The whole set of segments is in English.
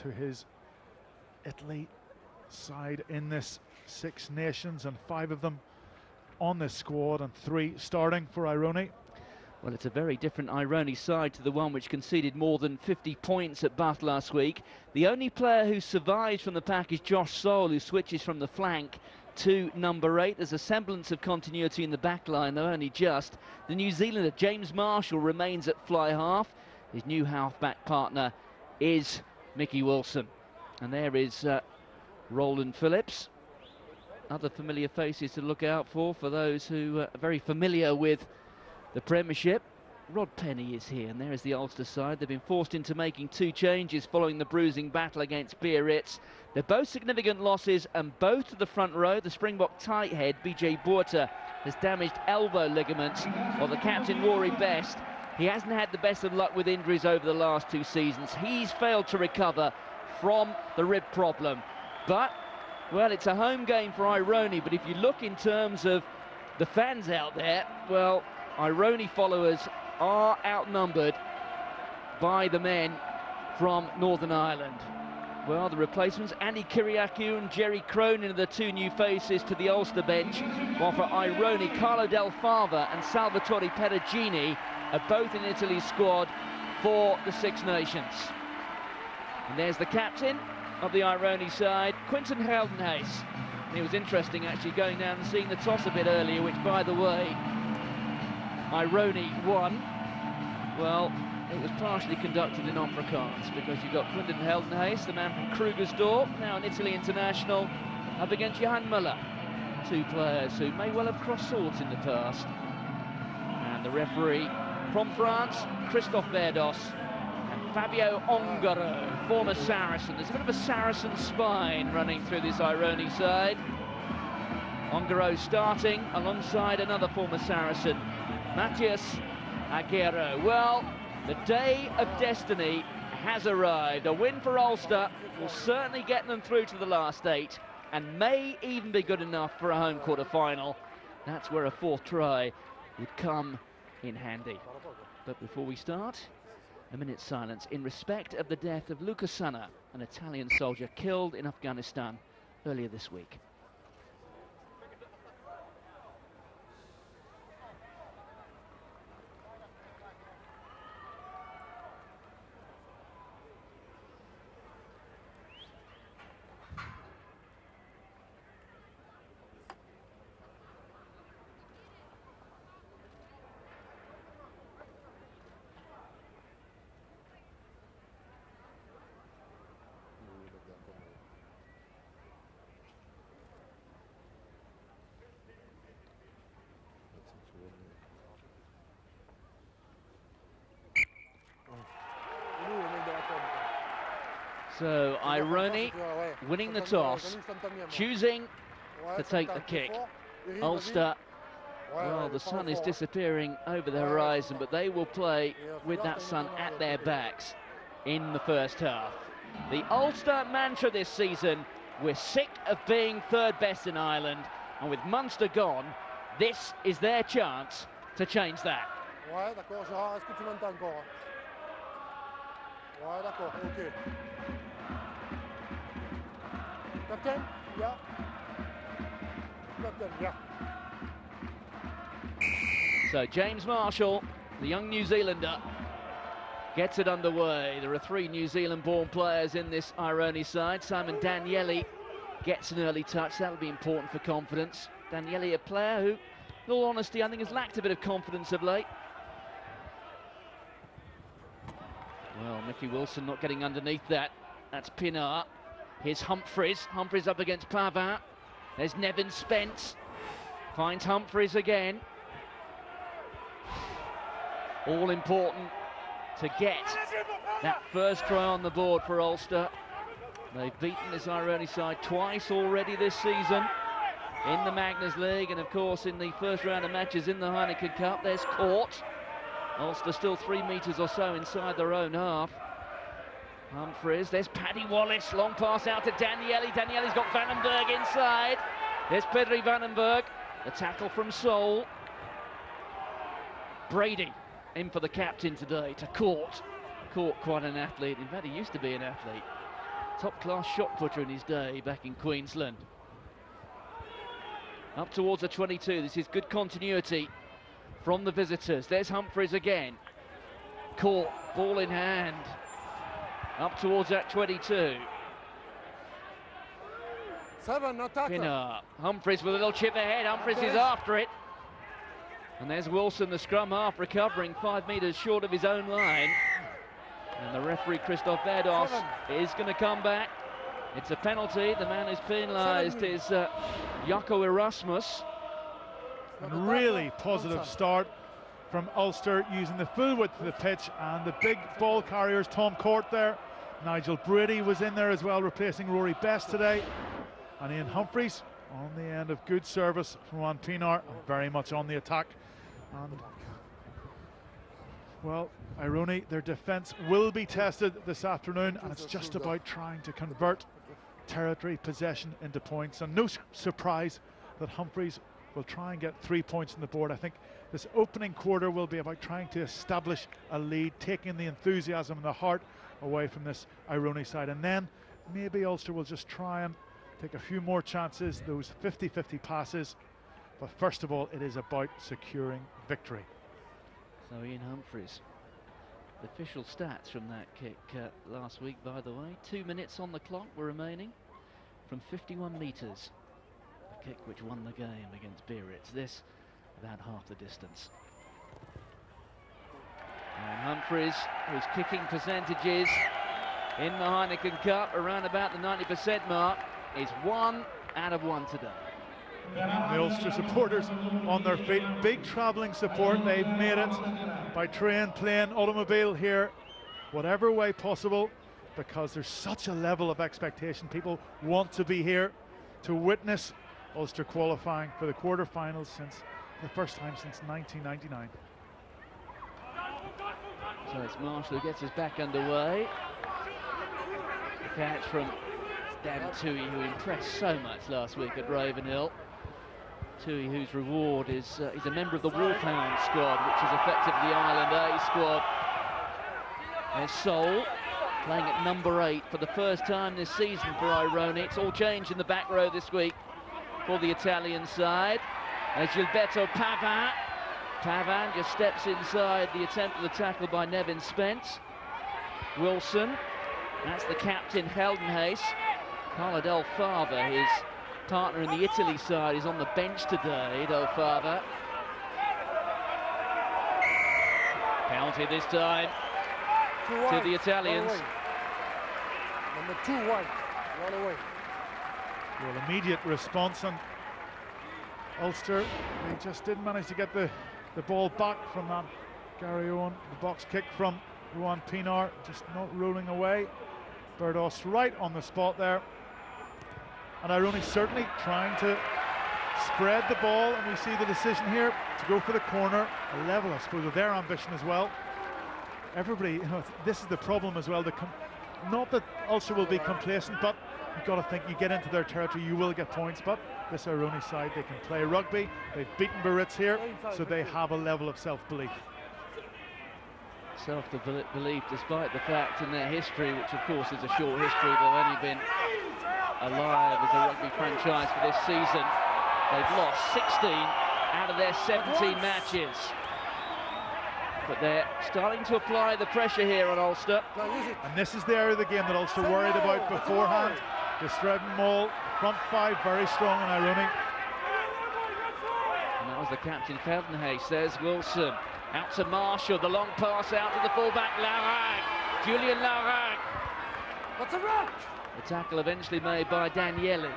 to his Italy side in this Six Nations, and 5 of them on this squad and 3 starting for Aironi. Well, it's a very different Aironi side to the one which conceded more than 50 points at Bath last week. The only player who survives from the pack is Josh Soul, who switches from the flank to number 8. There's a semblance of continuity in the back line, though only just. The New Zealander James Marshall remains at fly half. His new half-back partner is Mickey Wilson. And there is Roland Phillips. Other familiar faces to look out for those who are very familiar with the Premiership. Rod Penny is here, and there is the Ulster side. They've been forced into making 2 changes following the bruising battle against Biarritz. They're both significant losses, and both to the front row. The Springbok tight head, BJ Boerta, has damaged elbow ligaments, while the captain, Rory Best, he hasn't had the best of luck with injuries over the last 2 seasons. He's failed to recover from the rib problem. But, well, it's a home game for Aironi, but if you look in terms of the fans out there, well, Aironi followers are outnumbered by the men from Northern Ireland. Well, the replacements, Andy Kyriakou and Jerry Cronin, are the 2 new faces to the Ulster bench, while for Aironi, Carlo Del Fava and Salvatore Perugini are both in Italy's squad for the Six Nations. And there's the captain of the Aironi side, Quinton Heldenhuis. And it was interesting actually going down and seeing the toss a bit earlier, which, by the way, Aironi won. Well, it was partially conducted in Afrikaans, because you've got Quinton Heldenhuis, the man from Krugersdorp, now an Italy international, up against Johan Muller. 2 players who may well have crossed swords in the past. And the referee from France, Christophe Berdos, and Fabio Ongaro, former Saracen. There's a bit of a Saracen spine running through this Aironi side. Ongaro starting alongside another former Saracen, Matthias Aguero. Well, the day of destiny has arrived. A win for Ulster will certainly get them through to the last 8, and may even be good enough for a home quarter-final. That's where a 4th try would come in handy. But before we start, a minute's silence in respect of the death of Luca Sanna, an Italian soldier killed in Afghanistan earlier this week. So Aironi winning the toss, choosing to take the kick. Ulster, well, the sun is disappearing over the horizon, but they will play with that sun at their backs in the first half. The Ulster mantra this season: we're sick of being 3rd best in Ireland, and with Munster gone, this is their chance to change that. Ouais, d'accord, Gérard, est-ce que tu m'entends encore? Ouais, d'accord, ok. Captain, yeah. Captain, yeah. So James Marshall, the young New Zealander, gets it underway. There are 3 New Zealand-born players in this Aironi side. Simon Danieli gets an early touch. That'll be important for confidence. Danieli, a player who, in all honesty, I think has lacked a bit of confidence of late. Well, Mickey Wilson not getting underneath that. That's Pinar. Here's Humphreys. Humphreys up against Pavin. There's Nevin Spence. Finds Humphreys again. All important to get that first try on the board for Ulster. They've beaten this Aironi side twice already this season in the Magners League, and of course in the first round of matches in the Heineken Cup. There's Court. Ulster still 3 metres or so inside their own half. Humphreys, there's Paddy Wallace, long pass out to Danieli. Danieli's got Vandenberg inside. There's Pedri Vandenberg, the tackle from Sol. Brady in for the captain today, to Court. Court, quite an athlete. In fact, he used to be an athlete. Top-class shot putter in his day back in Queensland. Up towards the 22. This is good continuity from the visitors. There's Humphries again. Caught, ball in hand. Up towards that 22. 7, no tackle. Pinner. Humphries with a little chip ahead. Humphries is after it. And there's Wilson, the scrum half, recovering 5 metres short of his own line. And the referee, Christoph Berdos, is going to come back. It's a penalty. The man who's penalised is Jaco Erasmus. And really positive start from Ulster, using the full width of the pitch and the big ball carriers. Tom Court there. Nigel Brady was in there as well, replacing Rory Best today. And Ian Humphries on the end of good service from Juan Pinar, very much on the attack. And well, Aironi, their defence will be tested this afternoon, and it's just about trying to convert territory possession into points. And no surprise that Humphries will try and get 3 points on the board. I think this opening quarter will be about trying to establish a lead, taking the enthusiasm and the heart away from this Aironi side, and then maybe Ulster will just try and take a few more chances, those 50-50 passes. But first of all, it is about securing victory. So Ian Humphries, the official stats from that kick last week, by the way. 2 minutes on the clock were remaining from 51 metres. The kick which won the game against Biarritz. This about half the distance. And Humphries, whose kicking percentages in the Heineken Cup around about the 90% mark, is 1 out of 1 today. The Ulster supporters on their feet, big travelling support. They've made it by train, plane, automobile here, whatever way possible, because there's such a level of expectation. People want to be here to witness Ulster qualifying for the quarterfinals since the first time since 1999. So it's Marshall who gets us back underway. The catch from Dan Tui, who impressed so much last week at Ravenhill. Tui, whose reward is he's a member of the Wolfhound squad, which is effectively the Ireland A squad. There's Sol playing at number 8 for the first time this season for Aironi. It's all changed in the back row this week for the Italian side. There's Gilberto Pavin. Pavin just steps inside the attempt of the tackle by Nevin Spence. Wilson, that's the captain, Heldenhuis. Carlo Del Fava, his partner in the Italy side, is on the bench today, Del Fava. Penalty this time to the Italians. Number 2 wide, 1 away. Well, immediate response, and Ulster, they just didn't manage to get the ball back from that Gary Owen. The box kick from Juan Pinar, just not rolling away. Berdos right on the spot there. And Aironi certainly trying to spread the ball, and we see the decision here to go for the corner, a level, I suppose, of their ambition as well. Everybody, you know, this is the problem as well. Not that Ulster will be complacent, but you've got to think you get into their territory, you will get points. But this Aironi side, they can play rugby. They've beaten Biarritz here, so they have a level of self-belief. Self-belief, despite the fact in their history, which of course is a short history, they've only been alive as a rugby franchise for this season. They've lost 16 out of their 17 matches. But they're starting to apply the pressure here on Ulster. And this is the area of the game that Ulster worried about beforehand. The Stretton Mall, front 5 very strong in Aironi. And that was the captain, Feldenhuis. There's Wilson. Out to Marshall, the long pass out to the fullback, Larag. Julian Larag. What's a run? The tackle eventually made by Daniele.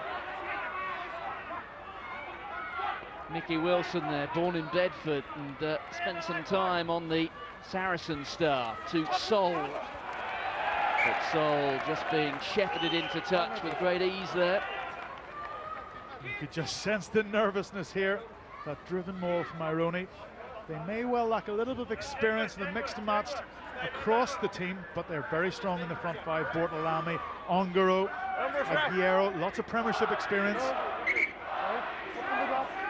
Mickey Wilson there, born in Bedford, and spent some time on the Saracen staff. To Sol. But Sol just being shepherded into touch with great ease there. You could just sense the nervousness here, that driven maul from Aironi. They may well lack a little bit of experience in the mixed and matched across the team, but they're very strong in the front 5. Bortolami, Ongaro, Aguero, lots of Premiership experience.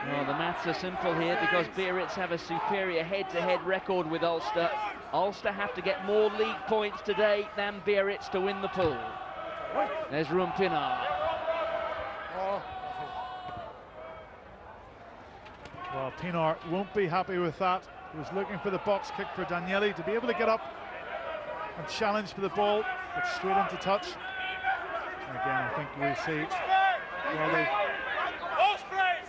Well, the maths are simple here because Biarritz have a superior head-to-head record with Ulster. Ulster have to get more league points today than Biarritz to win the pool. There's Rumpinar. Oh, Well, Pinar won't be happy with that. He was looking for the box kick for Daniele to be able to get up and challenge for the ball, but straight into touch. And again, I think we see, well,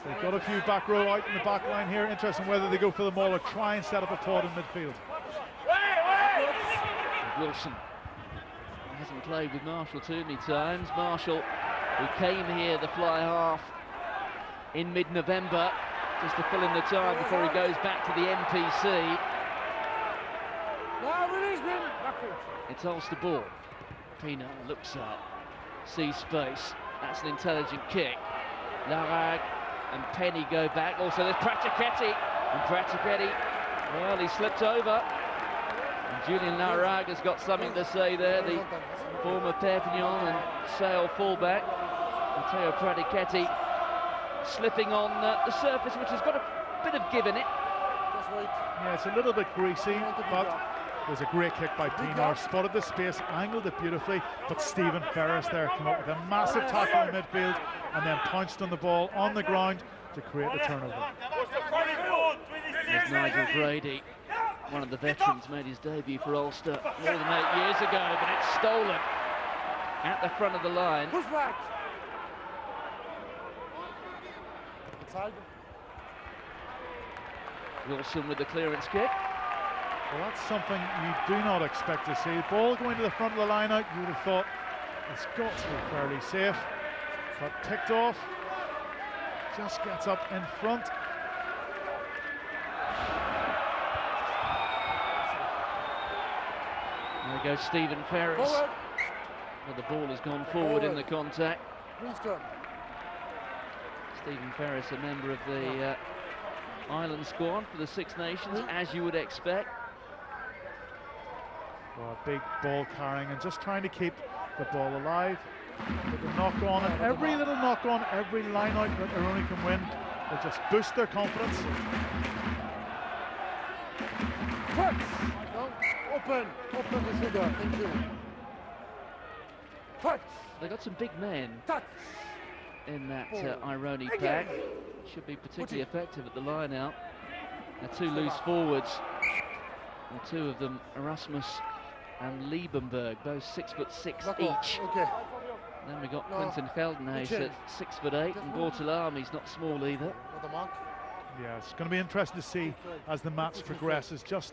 they've got a few back row out in the back line here. Interesting whether they go for the maul or try and set up a pod in midfield. Wilson hasn't played with Marshall too many times. Marshall, who came here the fly half in mid-November, just to fill in the time before he goes back to the NPC. It's Ulster ball. Pina looks up, sees space. That's an intelligent kick. Larag and Penny go back. Also there's Pratichetti. And Pratichetti, well, he slipped over. And Julian Larag has got something to say there, the former Perpignan and Sale fullback. Matteo Pratichetti slipping on the surface, which has got a bit of give in it. Yeah, it's a little bit greasy, but there's a great kick by Pinar. Spotted the space, angled it beautifully, but Stephen Ferris there came up with a massive tackle in midfield and then pounced on the ball on the ground to create the turnover. There's Nigel Brady, one of the veterans, made his debut for Ulster more than 8 years ago, but it's stolen at the front of the line. push back. Wilson with the clearance kick. Well, that's something you do not expect to see. Ball going to the front of the line out, you would have thought it's got to be fairly safe. But picked off, just gets up in front. There goes Stephen Ferris. Well, the ball has gone forward in the contact. Stephen Ferris, a member of the Ireland squad for the Six Nations, as you would expect. Well, big ball carrying and just trying to keep the ball alive. With the knock on, and every little knock on, every line out that Aironi can win will just boost their confidence. Open the sugar, thank you. They got some big men in that Aironi pack. Should be particularly effective at the line out. Now two loose forwards, and two of them, Erasmus and Liebenberg, both 6'6" each. Then we got Quentin Feldenhuis at 6'8", and Bortolami's not small either. Yeah, it's going to be interesting to see as the match progresses just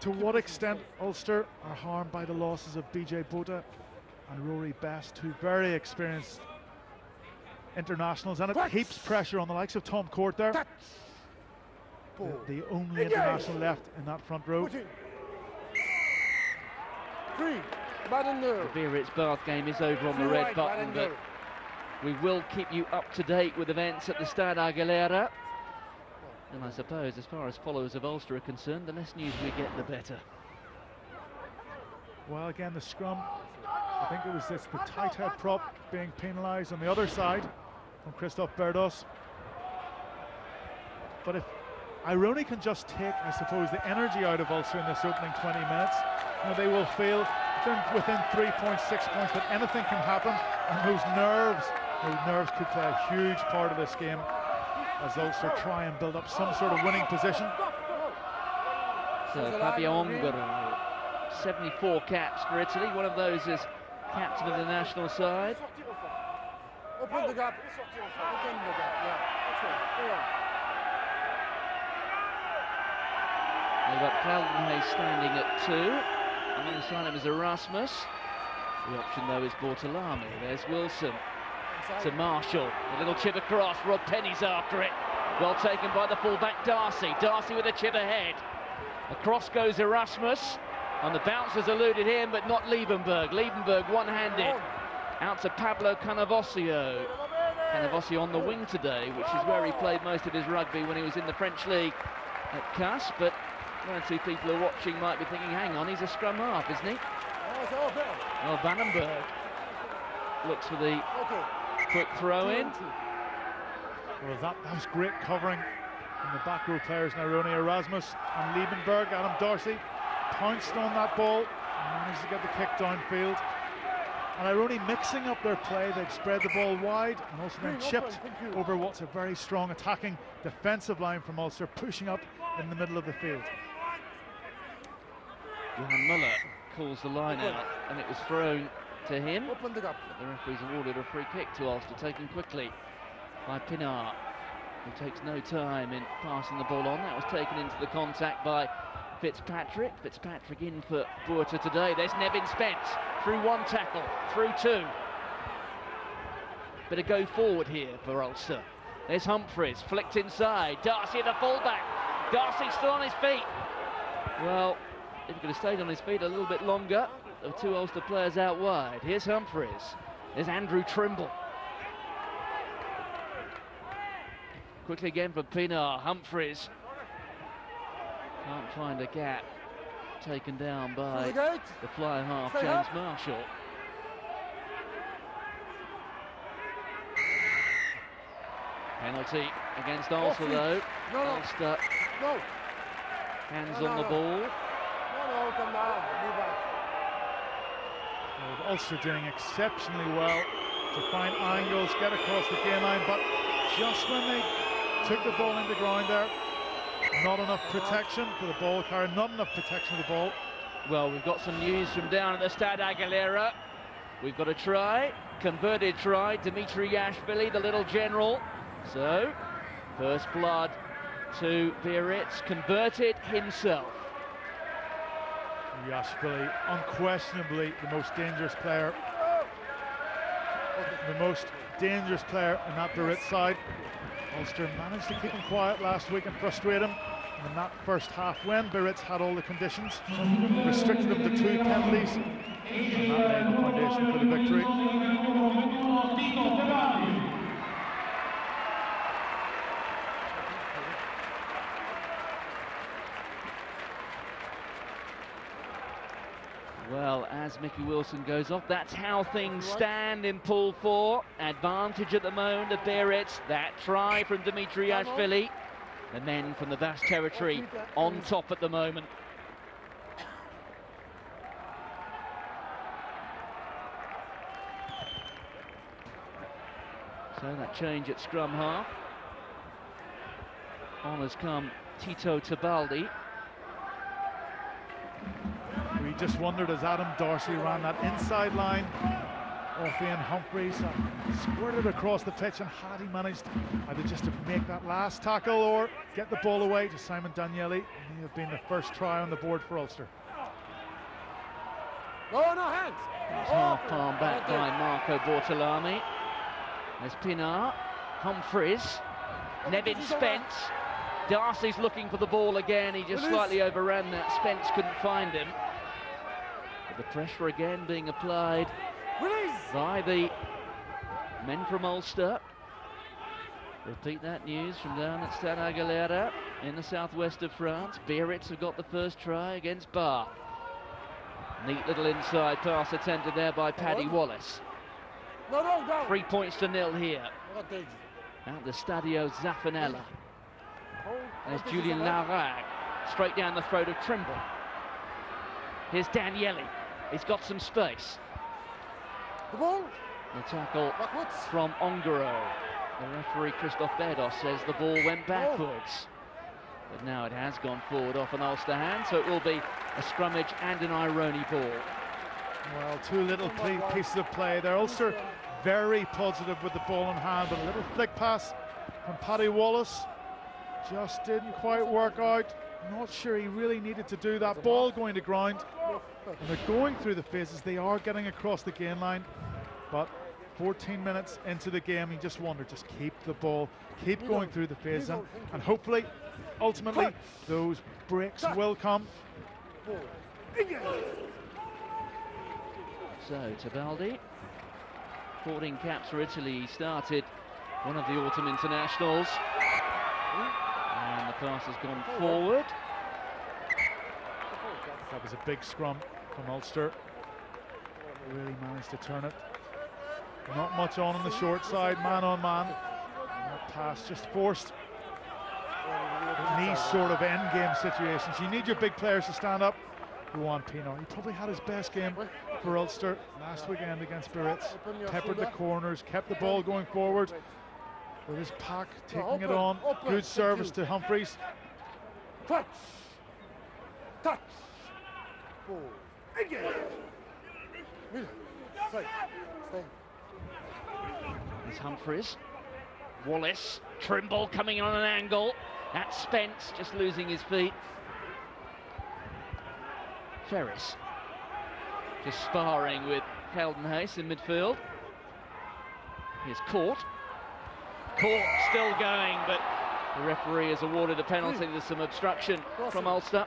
to what extent Ulster are harmed by the losses of BJ Bota and Rory Best, two very experienced internationals, and it heaps pressure on the likes of Tom Court there, the only international left in that front row. The Biarritz Bath game is over on the red button, but we will keep you up to date with events at the Stade Aguilera. And I suppose, as far as followers of Ulster are concerned, the less news we get, the better. Well, again, the scrum, I think it was the tight head prop being penalised on the other side from Christophe Berdos. But if Aironi can just take, I suppose, the energy out of Ulster in this opening 20 minutes, you know, they will feel within 3 points, 6 points, that anything can happen, and those nerves could play a huge part of this game as Ulster try and build up some sort of winning position. So Fabio Ongaro, 74 caps for Italy, one of those is captain of the national side. Open the gap. They've got Feldenhuis standing at 2. Alongside him is Erasmus. The option though is Bortolami. There's Wilson to Marshall. A little chip across. Rod Penny's after it. Well taken by the fullback Darcy. Darcy with a chip ahead. Across goes Erasmus. And the bounce has eluded him, but not Liebenberg. Liebenberg one-handed. Out to Pablo Canavosio. Canavosio on the wing today, which is where he played most of his rugby when he was in the French league at Cass. But one or two people who are watching might be thinking, hang on, he's a scrum half, isn't he? Well, Vandenberg looks for the quick throw in. Well, that was great covering from the back row players now. Aironi, Erasmus and Liebenberg. Adam Darcy pounced on that ball and managed to get the kick downfield. And Aironi mixing up their play. They've spread the ball wide and also then chipped over what's a very strong attacking defensive line from Ulster, pushing up in the middle of the field. Johan Muller calls the line out, and it was thrown to him. But the referee's awarded a free kick to Ulster, taken quickly by Pinar, who takes no time in passing the ball on. That was taken into the contact by Fitzpatrick. Fitzpatrick in for Buerta today. There's Nevin Spence through one tackle, through two. Bit of go forward here for Ulster. There's Humphreys, flicked inside. Darcy, the fullback. Darcy still on his feet. Well, if he could have stayed on his feet a little bit longer, there were two Ulster players out wide. Here's Humphreys. There's Andrew Trimble. Quickly again for Pinar. Humphreys can't find a gap. Taken down by the fly half, James Marshall. Penalty against Ulster though. Ulster hands on the ball. Well, Ulster doing exceptionally well to find angles, get across the gain line, but just when they took the ball into ground there, not enough protection for the ball carrier, not enough protection of the ball. Well, we've got some news from down at the Stade Aguilera. We've got a try, converted try, Dimitri Yashvili, the little general. So, first blood to Biarritz, converted himself. Yashvili, unquestionably the most dangerous player. The most dangerous player in that Biarritz side. Ulster managed to keep him quiet last week and frustrate him in that first half when Biarritz had all the conditions, restricted them to 2 penalties, and that laid the foundation for the victory. Well, as Mickey Wilson goes off, that's how things stand in Pool 4. Advantage at the moment of Biarritz. That try from Dimitri Yashvili. The men from the Basque territory on top at the moment. So that change at scrum half. On has come Tito Tebaldi. We just wondered as Adam Darcy ran that inside line off Ian Humphreys, squirted across the pitch, and had he managed either just to make that last tackle or get the ball away to Simon Danieli, he have been the first try on the board for Ulster. No hands. Half palm back by Marco Bortolami. There's Pinar, Humphreys, Nevin Spence. Darcy's looking for the ball again. He just slightly overran that. Spence couldn't find him. But the pressure again being applied by the men from Ulster. Repeat that news from down at Stade Aguilera in the southwest of France. Biarritz have got the first try against Bath. Neat little inside pass attempted there by Paddy Wallace. 3 points to 0 here at the Stadio Zaffanella. There's Julian Larag, straight down the throat of Trimble. Here's Danieli, he's got some space. The tackle from Ongaro. The referee Christophe Berdos says the ball went backwards. But now it has gone forward off an Ulster hand, so it will be a scrummage and an Aironi ball. Well, two little pieces of play there. Ulster very positive with the ball in hand, but a little flick pass from Paddy Wallace just didn't quite work out. Not sure he really needed to do that. Ball going to ground, and they're going through the phases. They are getting across the gain line, but 14 minutes into the game, you just wonder, just keep the ball, keep going through the phases, and hopefully, ultimately, those breaks will come. So, Tebaldi, 14 caps for Italy. He started one of the autumn internationals. And the pass has gone forward. That was a big scrum from Ulster. Really managed to turn it. Not much on the short side, man on man. And that pass just forced. In these sort of end game situations, you need your big players to stand up. Juan Pinar, he probably had his best game for Ulster last weekend against Biarritz. Open your Peppered the shoulder. corners, kept the ball going forward. With his pack taking it open, on. open, Good thank service you. to Humphreys. Touch. Touch. Ball. Engage. Miller. Stay. Stay. There's Humphreys. Wallace. Trimble coming in on an angle. That's Spence just losing his feet. Ferris. Just sparring with Geldenhuys in midfield. Here's Court. Court still going, but the referee has awarded a penalty. There's some obstruction from Ulster.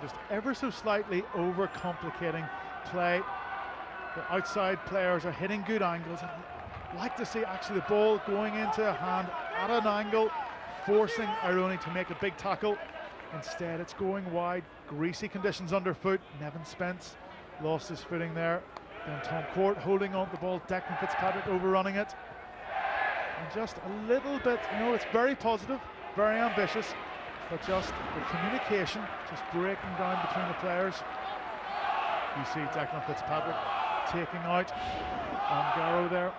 Just ever so slightly overcomplicating play. The outside players are hitting good angles. I'd like to see actually the ball going into a hand at an angle, forcing Aironi to make a big tackle. Instead, it's going wide. Greasy conditions underfoot. Nevin Spence lost his footing there. Then Tom Court holding on to the ball. Declan Fitzpatrick overrunning it. And just a little bit, you know, it's very positive, very ambitious, but just the communication just breaking down between the players. You see Declan Fitzpatrick taking out on Garrow there.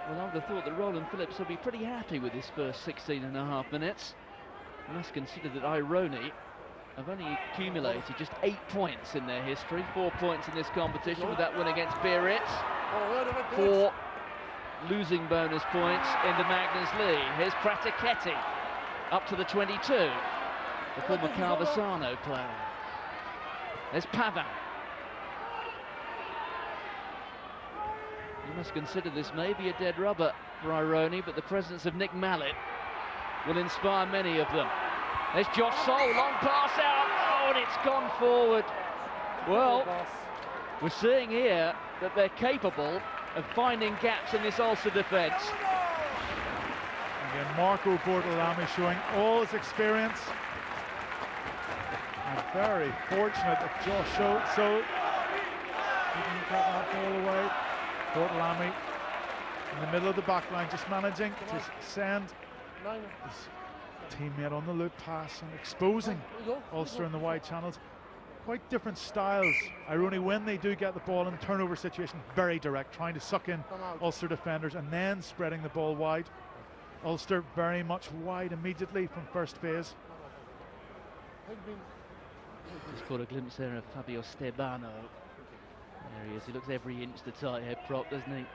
Well, I would have thought that Roland Phillips will be pretty happy with his first 16.5 minutes. You must consider that Aironi have only accumulated just 8 points in their history, 4 points in this competition with that win against Biarritz, 4 losing bonus points in the Magnus Lee. Here's Pratichetti up to the 22, the former Calvisano player. There's Pavin. You must consider this may be a dead rubber for Aironi, but the presence of Nick Mallet will inspire many of them. There's Josh Soul, long pass out, oh, and it's gone forward. Well, we're seeing here that they're capable of finding gaps in this Ulster defence. Again, Marco Bortolami showing all his experience. And very fortunate that Josh Soul didn't get that ball away. Bortolami in the middle of the back line, just managing to send his teammate on the loop pass and exposing Ulster in the wide channels. Quite different styles. Aironi, when they do get the ball in turnover situation, very direct, trying to suck in Ulster defenders and then spreading the ball wide. Ulster very much wide immediately from first phase. Just caught a glimpse there of Fabio Stebano. There he is, he looks every inch the tight head prop, doesn't he?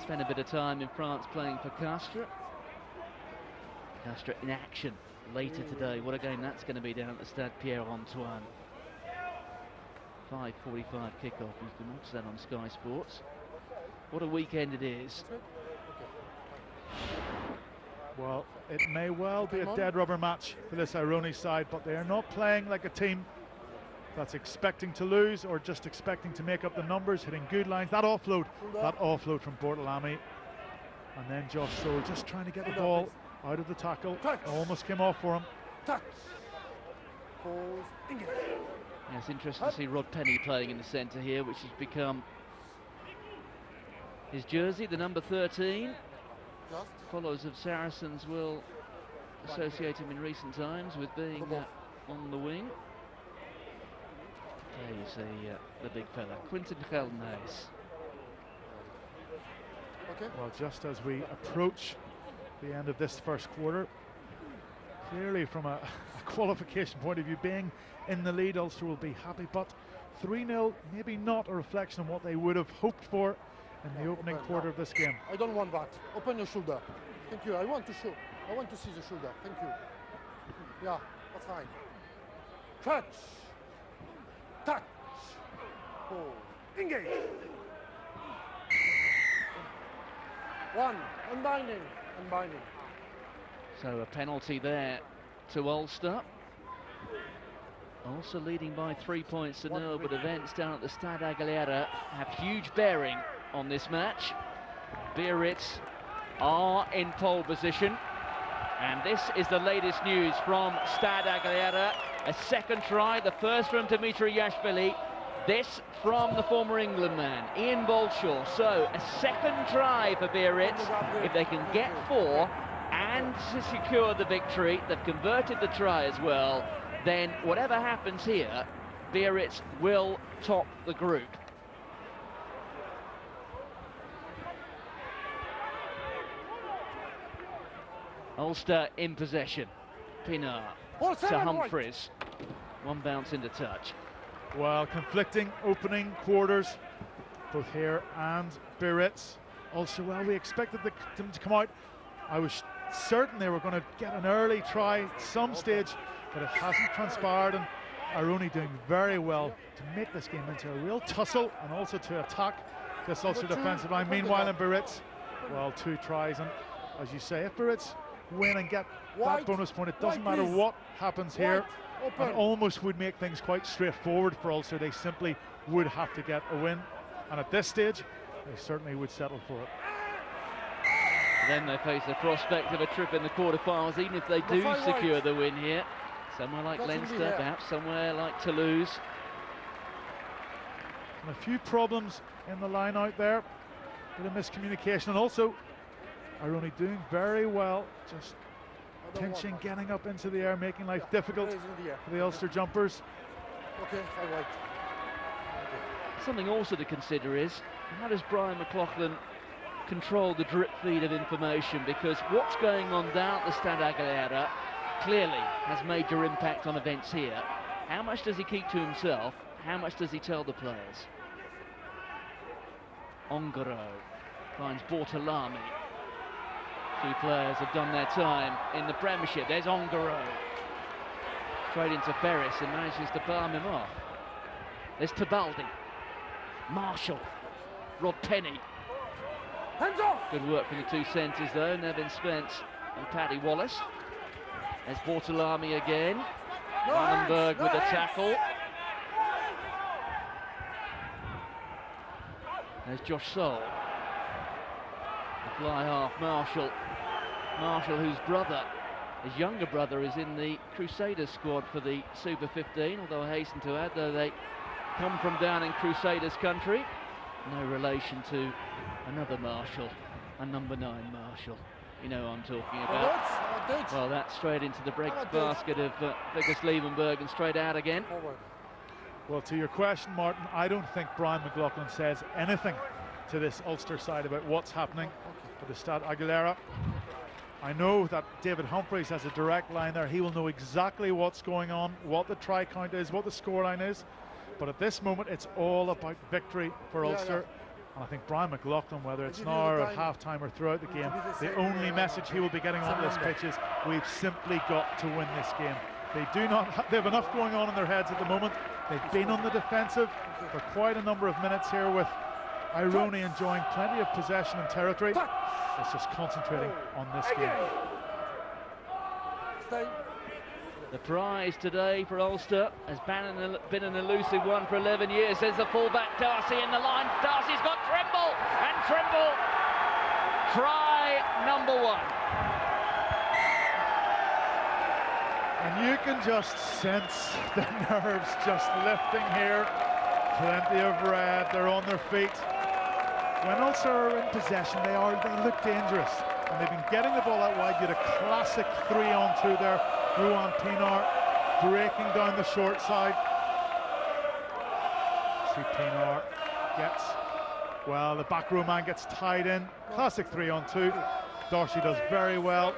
Spent a bit of time in France playing for Castres. Castres in action later today. What a game that's going to be down at the Stade Pierre-Antoine. 5:45 kickoff. You can watch that on Sky Sports. What a weekend it is. Well, it may well be a dead rubber match for this Aironi side, but they are not playing like a team that's expecting to lose or just expecting to make up the numbers, hitting good lines. That offload from Bortolami, and then Josh Soul just trying to get the ball out of the tackle. Almost came off for him. Yeah, it's interesting to see Rod Penny playing in the centre here, which has become his jersey, the number 13. Followers of Saracens will associate him in recent times with being on the wing. There you see the big fella, Quinton Geldenhuys. Well, just as we approach the end of this first quarter, clearly from a qualification point of view, being in the lead, Ulster will be happy, but 3-0 maybe not a reflection of what they would have hoped for in the opening quarter of this game. I don't want that. Open your shoulder. Thank you. I want to see the shoulder. Thank you. Yeah, that's fine. Touch. Touch. Pause. Engage. One. Unbinding. Unbinding. So a penalty there to Ulster. Also leading by 3 points to 0, but events down at the Stade Aguilera have huge bearing on this match. Biarritz are in pole position, and this is the latest news from Stade Aguilera. A second try, the first from Dimitri Yashvili, this from the former England man, Ian Bolshaw. So a second try for Biarritz. If they can get 4 and and to secure the victory. They've converted the try as well. Then whatever happens here, Biarritz will top the group. Ulster in possession. Pinar to Humphreys. One bounce into touch. Well, conflicting opening quarters, both here and Biarritz. Ulster, well, we expected them to come out. I was certain they were going to get an early try at some stage, but it hasn't transpired, and Aironi doing very well to make this game into a real tussle and also to attack this Ulster defensive line. Meanwhile in Biarritz, well, 2 tries, and as you say, if Biarritz win and get that bonus point, it doesn't matter what happens here, and almost would make things quite straightforward for Ulster. They simply would have to get a win, and at this stage they certainly would settle for it. Then they face the prospect of a trip in the quarterfinals, even if they do secure the win here. Somewhere like Leinster, perhaps somewhere like Toulouse. And a few problems in the line out there, bit of miscommunication, and also Aironi doing very well, just pinching, getting up into the air, making life difficult for the Ulster jumpers. Okay, all right. Something also to consider is, how does Brian McLaughlin control the drip feed of information? Because what's going on down at the Stade Aguilera clearly has major impact on events here. How much does he keep to himself? How much does he tell the players? Ongaro finds Bortolami. 2 players have done their time in the Premiership. There's Ongaro. Straight into Ferris and manages to palm him off. There's Tebaldi. Marshall. Rod Penny. Hands off! Good work from the 2 centres though, Nevin Spence and Paddy Wallace. There's Bortolami again. Vandenberg with the tackle. There's Josh Soul. The fly half, Marshall. Marshall, whose brother, his younger brother, is in the Crusaders squad for the Super 15, although I hasten to add, though they come from down in Crusaders country, no relation to another Marshall, a number 9 Marshall. You know what I'm talking about. Well, that's straight into the break basket of Vickers Liebenberg and straight out again. Well, to your question, Martin, I don't think Brian McLaughlin says anything to this Ulster side about what's happening for the Stade Aguilera. I know that David Humphreys has a direct line there. He will know exactly what's going on, what the try count is, what the scoreline is. But at this moment, it's all about victory for Ulster. And I think Brian McLaughlin, whether it's now or at half-time or throughout the game, the only message he will be getting on this pitch is, we've simply got to win this game. They have enough going on in their heads at the moment. They've been on the defensive for quite a number of minutes here, with Aironi enjoying plenty of possession and territory. It's just concentrating on this game. The prize today for Ulster has been an elusive one for 11 years. There's the fullback Darcy in the line. Darcy's got Trimble, and Trimble, try number 1. And you can just sense the nerves just lifting here. Plenty of red, they're on their feet. When Ulster are in possession, they look dangerous. And they've been getting the ball out wide. You had a classic 3-on-2 there. Ruan Pinar breaking down the short side. See Pinar gets, well, the back row man gets tied in. Classic 3-on-2. Darcy does very well.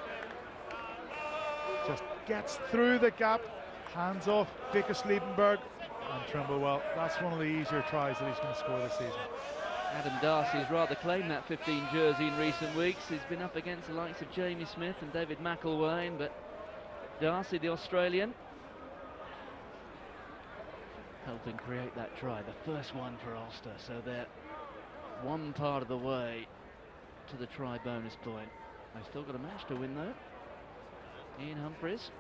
Just gets through the gap, hands off Vickers Liebenberg, and Trimble. Well, that's one of the easier tries that he's going to score this season. Adam Darcy has rather claimed that 15 jersey in recent weeks. He's been up against the likes of Jamie Smith and David McElwain, but Darcy, the Australian, helping create that try, the first one for Ulster. So they're one part of the way to the try bonus point. They've still got a match to win though. Ian Humphreys,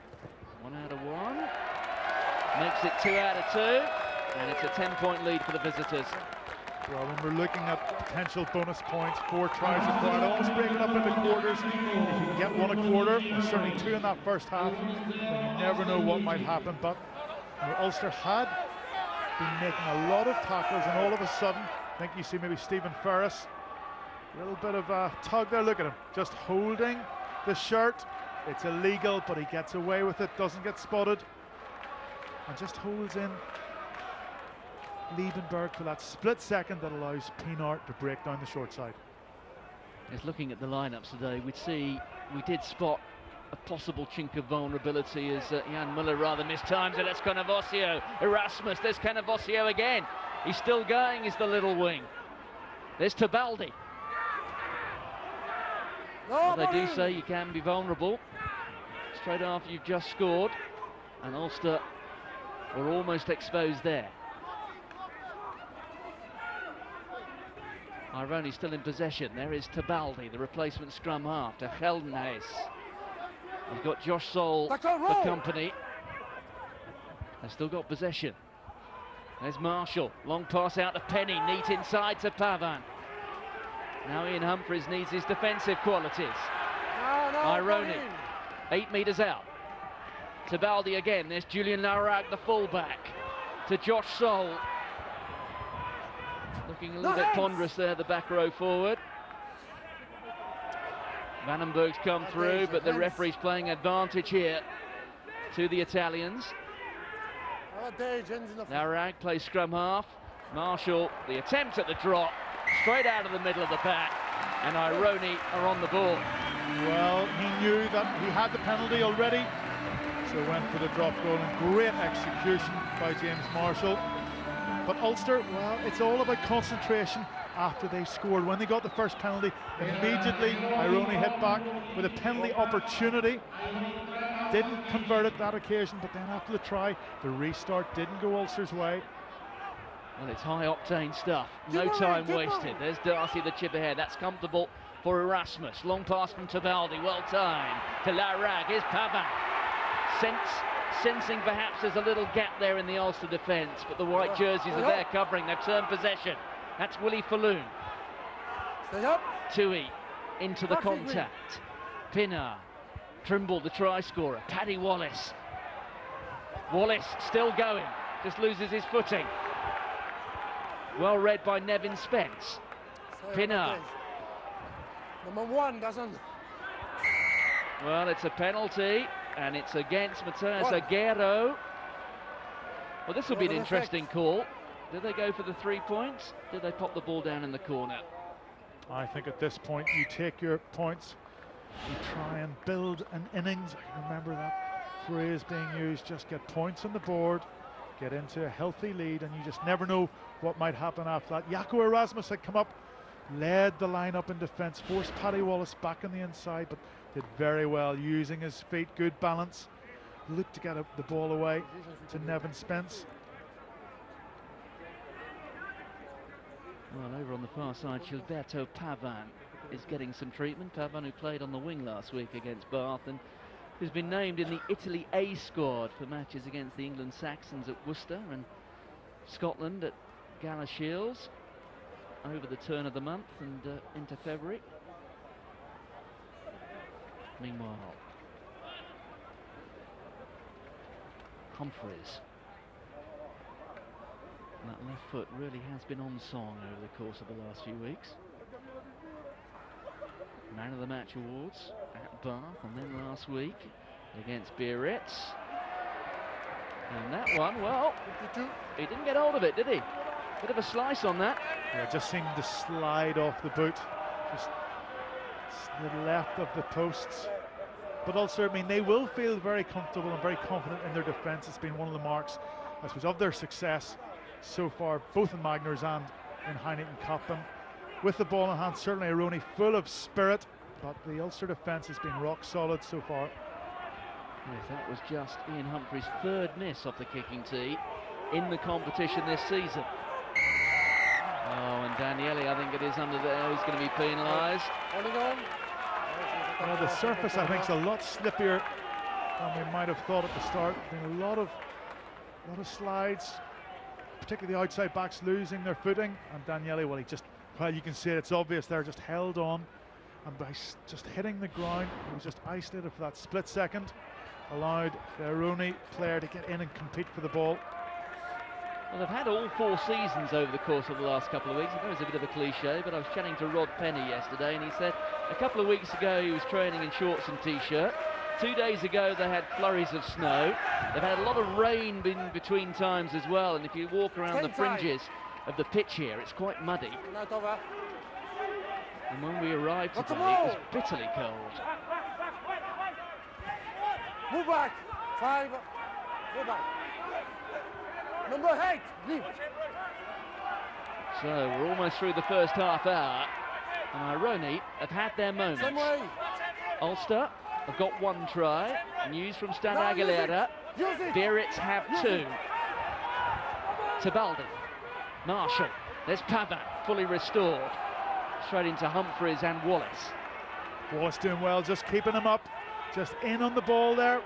1 out of 1, makes it 2 out of 2, and it's a 10-point lead for the visitors. Well, when we're looking at potential bonus points, 4 tries required, almost break it up into quarters. If you can get 1 a quarter, or certainly 2 in that first half, then you never know what might happen. But Ulster had been making a lot of tackles, and all of a sudden, I think you see maybe Stephen Ferris, a little bit of a tug there. Look at him, just holding the shirt. It's illegal, but he gets away with it, doesn't get spotted, and just holds in Liebenberg for that split second that allows Pienaar to break down the short side. Just looking at the lineups today, we did spot a possible chink of vulnerability as Jan Muller rather mistimes it. That's Cannavosio. Erasmus, there's Cannavosio again. He's still going, he's the little wing. There's Tebaldi. Well, they do say you can be vulnerable straight after you've just scored, and Ulster were almost exposed there. Aironi still in possession. There is Tebaldi, the replacement scrum half, to Geldenhuis. He's got Josh Soul for company. They've still got possession. There's Marshall. Long pass out to Penny. Neat inside to Pavan. Now Ian Humphries needs his defensive qualities. Aironi, 8 metres out. Tebaldi again. There's Julian Larag, the fullback, to Josh Soul. Looking a little bit ponderous there, the back row forward. Vandenberg's come through, but the referee's playing advantage here to the Italians. Larag plays scrum half. Marshall, the attempt at the drop, straight out of the middle of the pack, and Aironi are on the ball. Well, he knew that he had the penalty already, so went for the drop goal, and great execution by James Marshall. But Ulster, well, it's all about concentration after they scored. When they got the first penalty, immediately Aironi hit back with a penalty opportunity. Didn't convert it that occasion, but then after the try, the restart didn't go Ulster's way. Well, it's high-octane stuff. No time wasted. There's Darcy, the chip ahead. That's comfortable for Erasmus. Long pass from Tebaldi, well timed. To Larag, here's Pavan. Sensing perhaps there's a little gap there in the Ulster defence, but the white jerseys are there covering. They've turned possession. That's Willie Falloon. Tui into the contact. Pienaar. Trimble, the try scorer. Paddy Wallace. Wallace still going. Just loses his footing. Well read by Nevin Spence. Pienaar. Number 1 doesn't. Well, it's a penalty, and it's against Matheus Aguero. Well, this will be an interesting call. Did they go for the 3 points? Did they pop the ball down in the corner? I think at this point you take your points, you try and build an innings. I remember that phrase being used, just get points on the board, get into a healthy lead, and you just never know what might happen after that. Jaco Erasmus had come up, led the line up in defence, forced Paddy Wallace back on the inside, but did very well using his feet, good balance, looked to get the ball away to Nevin Spence. Well, over on the far side, Gilberto Pavan is getting some treatment. Pavan, who played on the wing last week against Bath and who's been named in the Italy A squad for matches against the England Saxons at Worcester and Scotland at Galashiels over the turn of the month and into February. Meanwhile, Humphries. And that left foot really has been on song over the course of the last few weeks. Man of the Match awards at Bath, and then last week against Biarritz. And that one, well, he didn't get hold of it, did he? Bit of a slice on that. Yeah, just seemed to slide off the boot, just slid left of the posts. But also, I mean, they will feel very comfortable and very confident in their defence. It's been one of the marks, I suppose, of their success so far, both in Magners and in Heineken Cup. And with the ball in hand, certainly Aironi full of spirit, but the Ulster defence has been rock solid so far. Yes, that was just Ian Humphries' third miss off the kicking tee in the competition this season. Oh, and Daniele, I think it is under there, who's going to be penalised. Well, the surface, I think, is a lot slippier than we might have thought at the start. Been a lot of slides, particularly the outside backs losing their footing, and Daniele, well, you can see it, it's obvious there, just held on, and by just hitting the ground, he was just isolated for that split second, allowed the Aironi player to get in and compete for the ball. Well, they've had all 4 seasons over the course of the last couple of weeks. I know it's a bit of a cliche, but I was chatting to Rod Penny yesterday, and he said A couple of weeks ago he was training in shorts and t-shirt. 2 days ago they had flurries of snow. They've had a lot of rain in between times as well, and if you walk around the fringes of the pitch here, it's quite muddy. And when we arrived today, it was bitterly cold. Move back. 5. Go back. Number 8. Leave. So we're almost through the first half hour, and Aironi have had their moments. Same way. Ulster have got 1 try. News from Stan Aguilera. Biarritz have 2. Tebaldi. Marshall. There's Pavan, fully restored. Straight into Humphreys and Wallace. Wallace doing well, just keeping him up. Just in on the ball there.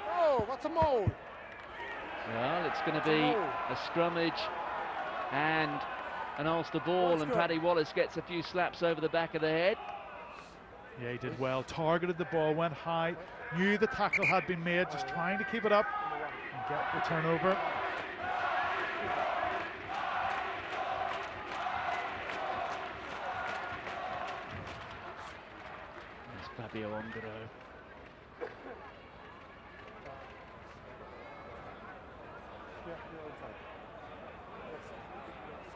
Oh, what's a mole? Well, it's going to be a scrummage and an Ulster ball, and Paddy Wallace gets a few slaps over the back of the head. Yeah, he did well, targeted the ball, went high, knew the tackle had been made, just trying to keep it up and get the turnover. There's Fabio Ongaro.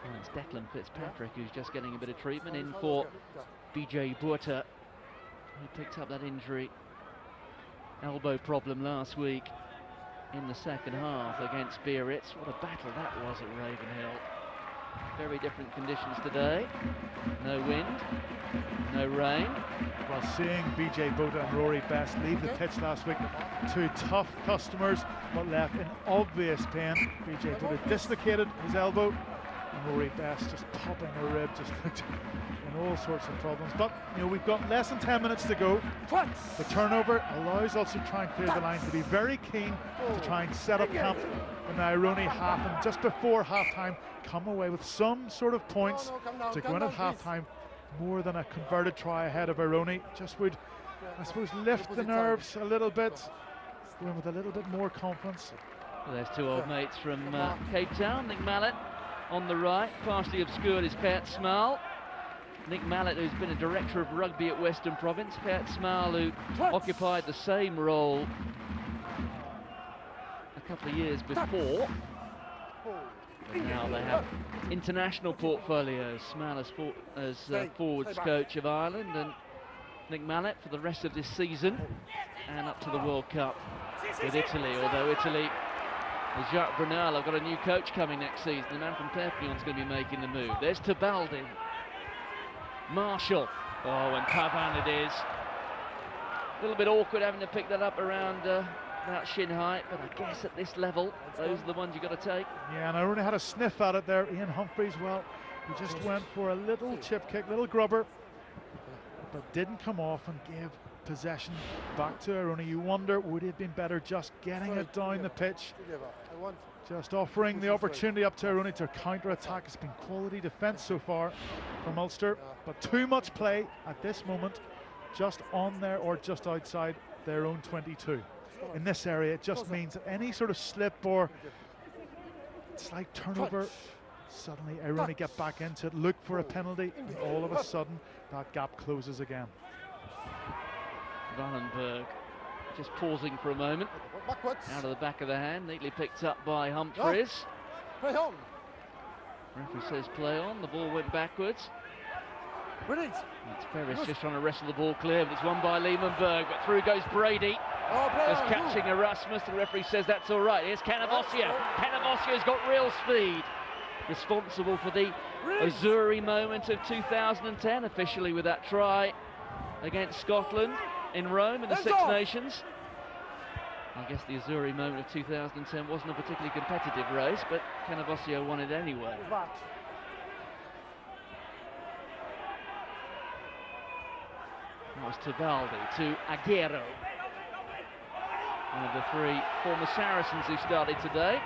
And it's Declan Fitzpatrick who's just getting a bit of treatment in for BJ Buerta, who picked up that injury, elbow problem last week in the second half against Biarritz. What a battle that was at Ravenhill. Very different conditions today. No wind, no rain. Well, seeing BJ Buerta and Rory Best leave the pitch last week, 2 tough customers, but left in obvious pain. BJ Buerta dislocated his elbow, and Rory Best just popping a rib, just in all sorts of problems. But you know, we've got less than 10 minutes to go. The turnover allows us to try and clear the line, to be very keen to try and set up camp in the Aironi half, and just before half-time come away with some sort of points to go in at half-time. More than a converted try ahead of Aironi just would, I suppose, lift the nerves a little bit, going with a little bit more confidence. Well, there's 2 old mates from Cape Town. Nick Mallett on the right, partially obscured is Kurt Small. Nick Mallett, who's been a director of rugby at Western Province. Kurt Small, who occupied the same role a couple of years before. But now they have international portfolios. Small as forwards coach of Ireland, and Nick Mallett for the rest of this season and up to the World Cup with Italy. Although Italy, with Jacques Brunel, have got a new coach coming next season. The man from Perpignan's going to be making the move. There's Tebaldi. Marshall. Oh, and Pavan it is. A little bit awkward having to pick that up around about shin height, but I guess at this level, those are the ones you've got to take. Yeah, and I only had a sniff at it there. Ian Humphreys, well, he just went for a little chip kick, little grubber, but didn't come off and gave possession back to Aironi. You wonder, would it have been better just getting it down the pitch, just offering the opportunity up to Aironi to counter-attack. It's been quality defence so far from Ulster, but too much play at this moment, just on there or just outside their own 22. In this area, it just means that any sort of slip or slight turnover, suddenly Aironi get back into it, look for a penalty, and all of a sudden that gap closes again. Wallenberg just pausing for a moment. Out of the back of the hand, neatly picked up by Humphreys. Play on. Referee says play on, the ball went backwards. Brilliant. It's Ferris just trying to wrestle the ball clear, but it's won by Lehmanberg, but through goes Brady. Just catching Erasmus, the referee says that's all right. Here's Canavossia. Canavossia's got real speed. Responsible for the Azzurri moment of 2010, officially with that try against Scotland in Rome in the Six Nations. I guess the Azzurri moment of 2010 wasn't a particularly competitive race, but Canavossia won it anyway. That was Tebaldi to Aguero. One of the 3 former Saracens who started today.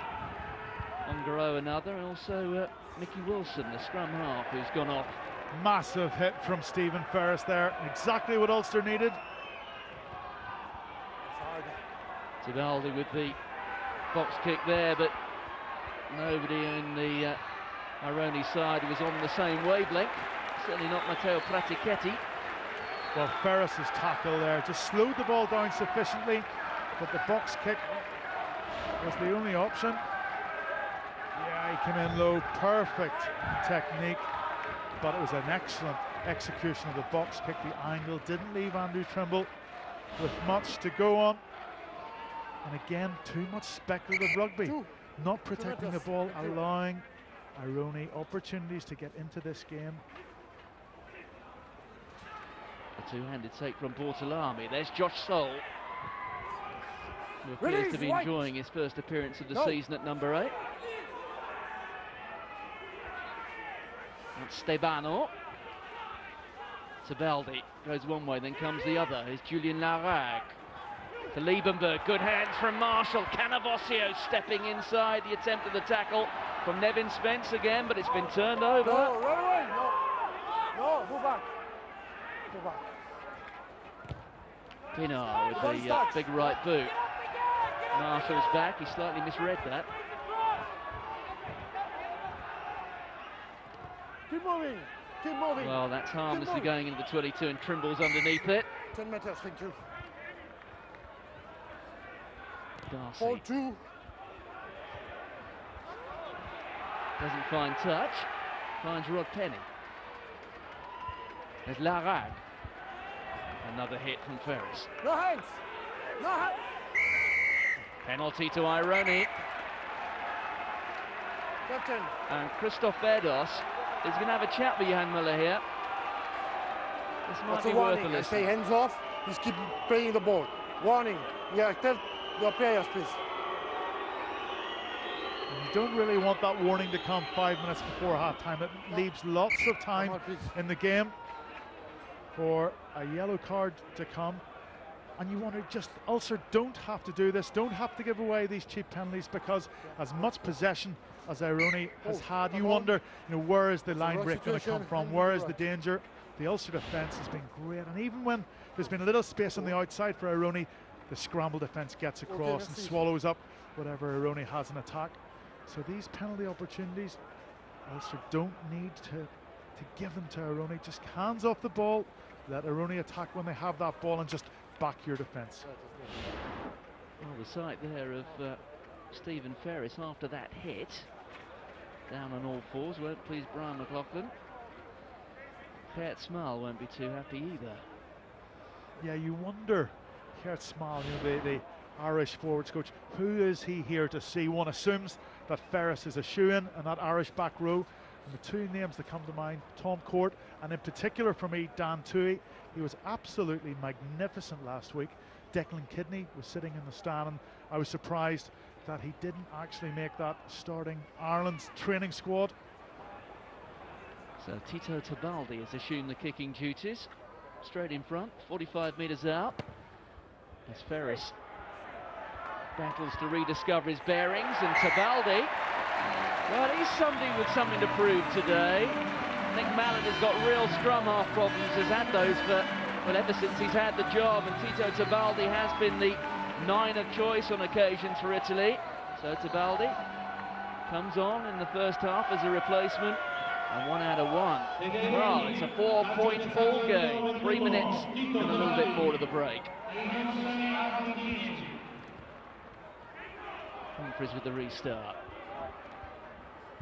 Ongaro another, and also Mickey Wilson, the scrum half, who's gone off. Massive hit from Stephen Ferris there, exactly what Ulster needed. Tebaldi with the box kick there, but nobody in the Aironi side was on the same wavelength. Certainly not Matteo Pratichetti. Well, Ferris's tackle there just slowed the ball down sufficiently, but the box kick was the only option. Yeah, he came in low, perfect technique, but it was an excellent execution of the box kick. The angle didn't leave Andrew Trimble with much to go on. And again, too much speculative rugby. Not protecting the ball, allowing Aironi opportunities to get into this game. A two-handed take from Bortolami. There's Josh Soul, who appears to be enjoying his first appearance of the season at number 8. That's Stebano. Tabaldi goes one way, then comes the other. Here's Julian Larag. To Liebenberg, good hands from Marshall. Canavosio stepping inside the attempt of the tackle from Nevin Spence again, but it's been turned over. No, run away, no, go back. Go back. Pinar with the big right boot. Marshall's back, he slightly misread that. Keep moving, keep moving. Well, that's harmlessly going into the 22 and Trimble's underneath it. 10 meters, thank you. Darcy Hold 2. doesn't find touch, finds Rod Penny. There's Larag. Another hit from Ferris. No hands, no hands. Penalty to Aironi. Captain. And Christoph Berdos is going to have a chat with Jan Muller here. This might be worth a I say listen. hands off, he's keep playing the ball. Warning, yeah, tell your players, please. You don't really want that warning to come 5 minutes before half-time. It leaves lots of time in the game for a yellow card to come. And you wonder, just Ulster don't have to do this, don't have to give away these cheap penalties, because as much possession as Aironi has had, you wonder, where is the line break going to come from? Where is the danger? The Ulster defence has been great, and even when there's been a little space on the outside for Aironi, the scramble defence gets across and swallows up whatever Aironi has in attack. So these penalty opportunities, Ulster don't need to give them to Aironi. Just hands off the ball, let Aironi attack when they have that ball, and just back your defence. Well, the sight there of Stephen Ferris after that hit, down on all fours, won't please Brian McLaughlin. Gert Smal won't be too happy either. Yeah, you wonder, Gert Smal, the Irish forwards coach, who is he here to see? One assumes that Ferris is a shoo-in and that Irish back row. And the two names that come to mind, Tom Court, and in particular for me, Dan Toohey. He was absolutely magnificent last week. Declan Kidney was sitting in the stand, and I was surprised that he didn't actually make that starting Ireland's training squad. So Tito Tabaldi has assumed the kicking duties. Straight in front, 45 metres out. As Ferris battles to rediscover his bearings, and Tabaldi, well, he's somebody with something to prove today. Nick Mallett has got real scrum half problems, has had those ever since he's had the job, and Tito Tabaldi has been the 9 of choice on occasions for Italy. So Tabaldi comes on in the first half as a replacement, and 1 out of 1. Well, it's a 4-point ball game, 3 minutes and a little bit more to the break. Humphries with the restart.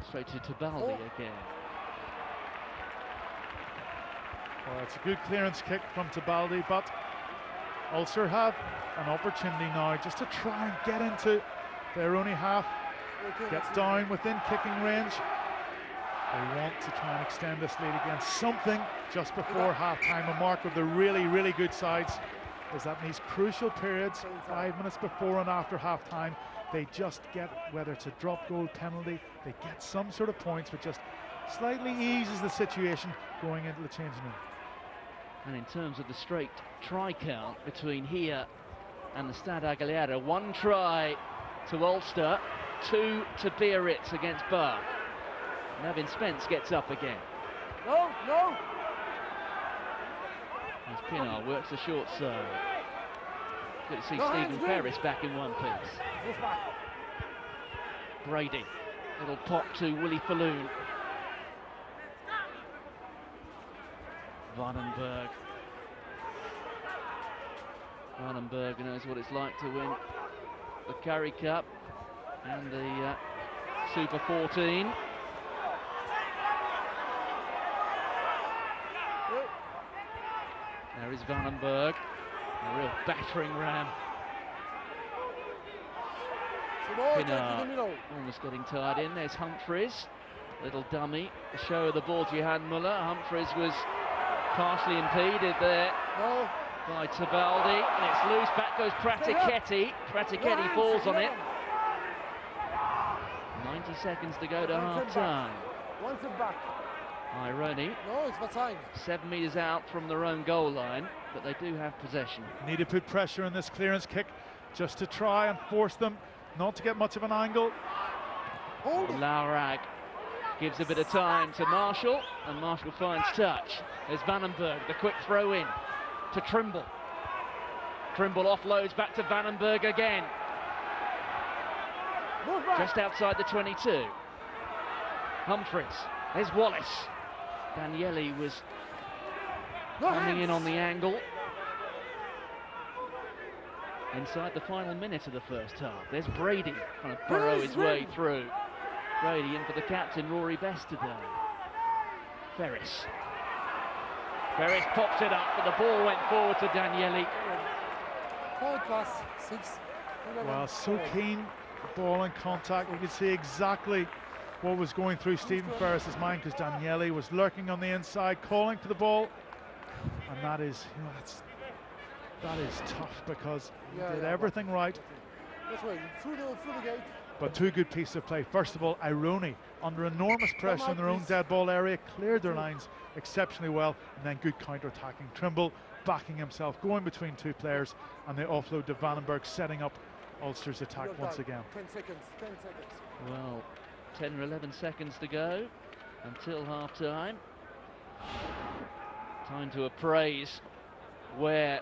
Straight to Tabaldi again. Well, it's a good clearance kick from Tabaldi, but Ulster have an opportunity now just to try and get into their only half, get down within kicking range. They want to try and extend this lead again. Something just before half-time. A mark of the really, really good sides is that in these crucial periods, 5 minutes before and after half-time, they just get, whether it's a drop goal, penalty, they get some sort of points, which just slightly eases the situation going into the changing room. And in terms of the straight try count between here and the Stade Aguilera, 1 try to Ulster, 2 to Biarritz against Bath. Nevin Spence gets up again. No. As Pinar works the short side. Good to see Stephen Ferris back in one piece. Brady, little pop to Willie Falloon. Vandenberg. Vandenberg knows what it's like to win the Currie Cup and the Super 14. There is Vandenberg, a real battering ram. Pinard almost getting tied in. There's Humphries, little dummy. The show of the ball to Johan Muller. Humphries was partially impeded there by Tebaldi, and it's loose. Back goes Pratichetti. Pratichetti falls on it. 90 seconds to go to half-time. Aironi, 7 metres out from their own goal line, but they do have possession. Need to put pressure on this clearance kick just to try and force them not to get much of an angle. Laurag gives a bit of time to Marshall, and Marshall finds touch. There's Vandenberg, the quick throw in to Trimble. Trimble offloads back to Vandenberg again. Just outside the 22. Humphries, there's Wallace. Daniele was coming in on the angle. Inside the final minute of the first half. There's Brady trying to burrow his way through. Brady in for the captain, Rory Best today. Ferris. Ferris pops it up, but the ball went forward to Daniele. Well, so keen, ball in contact. We could see exactly what was going through Stephen Ferris's mind, because Daniele was lurking on the inside, calling for the ball. And that is, you know, that is tough, because he did everything right. Through the gate. But two good pieces of play. First of all, Aironi, under enormous pressure in their own dead ball area, cleared their lines exceptionally well, and then good counter-attacking. Trimble backing himself, going between two players, and they offload to Vandenberg, setting up Ulster's attack once again. 10 seconds, 10 seconds. Well, 10 or 11 seconds to go until half-time. Time to appraise where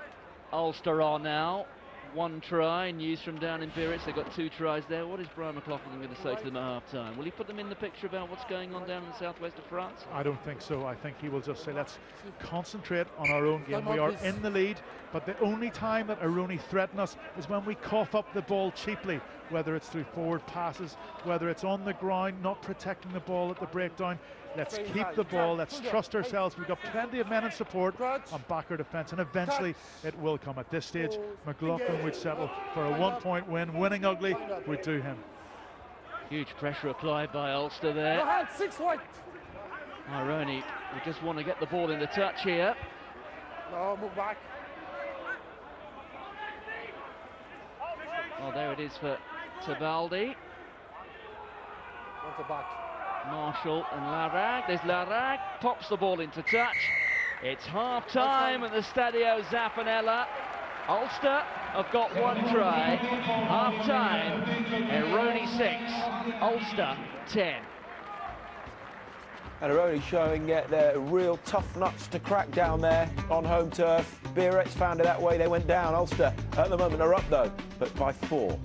Ulster are now. One try, news from down in Biarritz. They've got 2 tries there. What is Brian McLaughlin going to say to them at half-time? Will he put them in the picture about what's going on down in the southwest of France? I don't think so. I think he will just say, let's concentrate on our own game. We are in the lead, but the only time that Aironi threaten us is when we cough up the ball cheaply, whether it's through forward passes, whether it's on the ground, not protecting the ball at the breakdown. Let's keep the ball, let's trust ourselves. We've got plenty of men in support and back our defence, and eventually it will come. At this stage, McLaughlin would settle for a 1-point win. Winning ugly would do him. Huge pressure applied by Ulster there. Aironi, we just want to get the ball in the touch here. No, move back. Oh, there it is for Tebaldi. Back. Marshall and Laurag. There's Laurag, pops the ball into touch. It's half-time at the Stadio Zaffanella. Ulster have got 1 try. Half-time, Aironi 6, Ulster 10. And Aironi showing their real tough nuts to crack down there on home turf. Biarritz found it that way, they went down. Ulster at the moment are up though, but by 4.